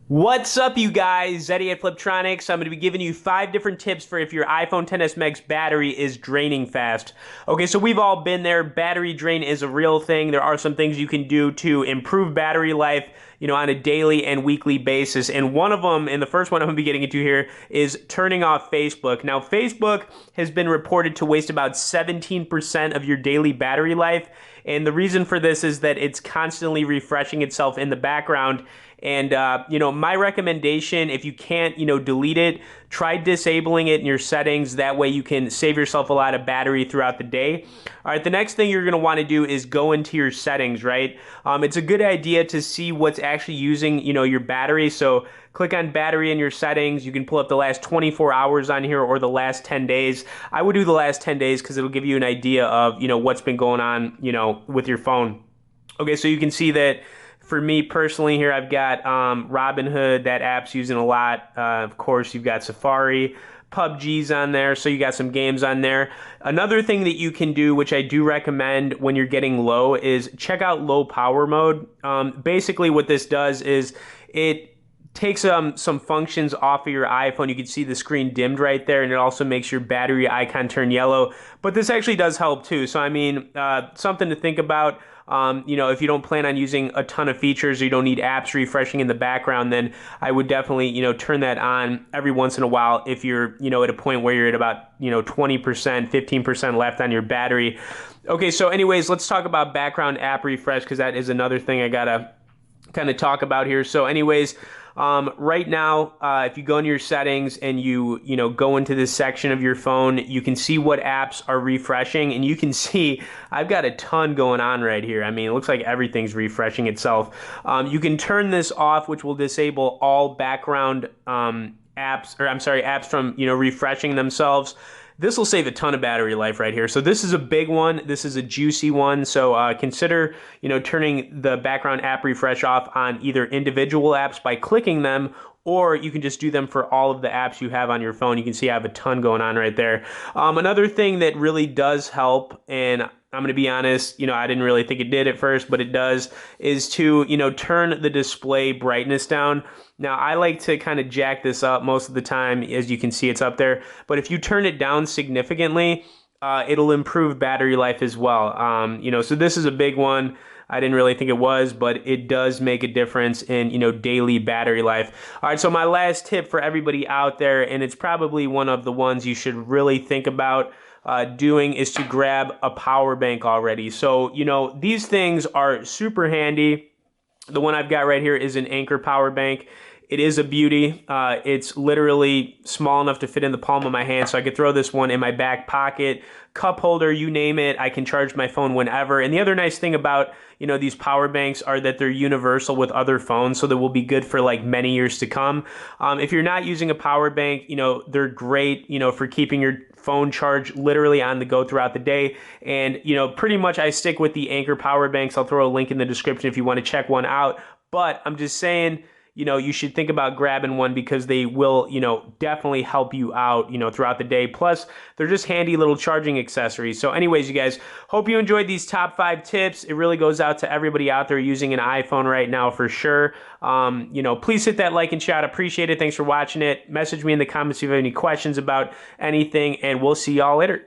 What's up, you guys? Eddie at Fliptroniks. I'm going to be giving you 5 different tips for if your iPhone XS Max battery is draining fast. Okay, so we've all been there. Battery drain is a real thing. There are some things you can do to improve battery life, on a daily and weekly basis. And one of them, and the first one I'm going to be getting into here, is turning off Facebook. Now, Facebook has been reported to waste about 17% of your daily battery life. And the reason for this is that it's constantly refreshing itself in the background. And, my recommendation, if you can't, delete it, try disabling it in your settings. That way you can save yourself a lot of battery throughout the day. All right, the next thing you're going to want to do is go into your settings, right? It's a good idea to see what's actually using, your battery. So click on battery in your settings. You can pull up the last 24 hours on here or the last 10 days. I would do the last 10 days because it'll give you an idea of, what's been going on, with your phone. Okay, so you can see that for me personally here, I've got Robinhood. That app's using a lot. Of course, you've got Safari. PUBG's on there, so you got some games on there. Another thing that you can do, which I do recommend when you're getting low, is check out low power mode. Basically, what this does is it takes some functions off of your iPhone. You can see the screen dimmed right there, and it also makes your battery icon turn yellow. But this actually does help too. So, I mean, something to think about. If you don't plan on using a ton of features or you don't need apps refreshing in the background, then I would definitely, turn that on every once in a while if you're, at a point where you're at about, 20%, 15% left on your battery. Okay, so anyways, let's talk about background app refresh because that is another thing I gotta kind of talk about here. So anyways, right now, if you go into your settings and you go into this section of your phone, you can see what apps are refreshing, and you can see I've got a ton going on right here. I mean, it looks like everything's refreshing itself. You can turn this off, which will disable all background apps from refreshing themselves. This will save a ton of battery life right here. So this is a big one. This is a juicy one. So consider, turning the background app refresh off on either individual apps by clicking them, or you can just do them for all of the apps you have on your phone. You can see I have a ton going on right there. Another thing that really does help, and I'm going to be honest, I didn't really think it did at first, but it does, is to, turn the display brightness down. Now, I like to kind of jack this up most of the time. As you can see, it's up there. But if you turn it down significantly, it'll improve battery life as well. So this is a big one. I didn't really think it was, but it does make a difference in, daily battery life. All right, so my last tip for everybody out there, and it's probably one of the ones you should really think about doing, is to grab a power bank already. So, these things are super handy. The one I've got right here is an Anker power bank. It is a beauty. It's literally small enough to fit in the palm of my hand, so I could throw this one in my back pocket, cup holder, you name it. I can charge my phone whenever. And the other nice thing about, these power banks are that they're universal with other phones, so they will be good for like many years to come. If you're not using a power bank, they're great, for keeping your phone charged literally on the go throughout the day. And, pretty much I stick with the Anker power banks. I'll throw a link in the description if you want to check one out. But I'm just saying, you should think about grabbing one because they will, definitely help you out, throughout the day. Plus, they're just handy little charging accessories. So anyways, you guys, hope you enjoyed these top 5 tips. It really goes out to everybody out there using an iPhone right now for sure. Please hit that like and share. I'd appreciate it. Thanks for watching it. Message me in the comments if you have any questions about anything, and we'll see y'all later.